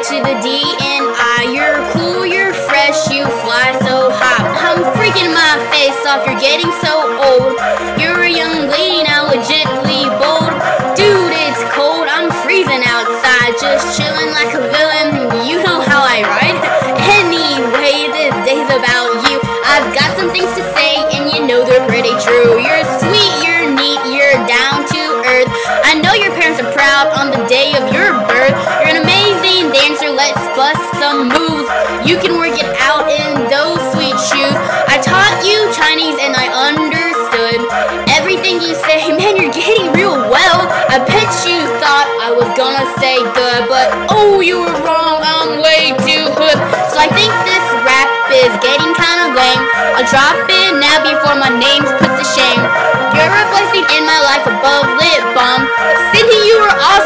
to the D and I. You're cool, you're fresh, you fly so high. I'm freaking my face off, you're getting so old. You're a young lady now, legitly bold. Dude, it's cold, I'm freezing outside, just chilling like a villain. You know how I ride. Anyway, this day's about you. I've got some things to say, and you know they're pretty true. You're sweet, you're neat, you're down to earth. I know your parents are proud on the day of your birth. You're an amazing dancer, let's bust some moves. You can work it out in those sweet shoes. I taught you Chinese and I understood everything you say. Man, you're getting real well. I bet you thought I was gonna say good, but oh, you were wrong, I'm way too hood. So I think this rap is getting kinda lame. I'll drop it now before my name's put to shame. You're a blessing in my life above lip balm. Cindy, you were awesome.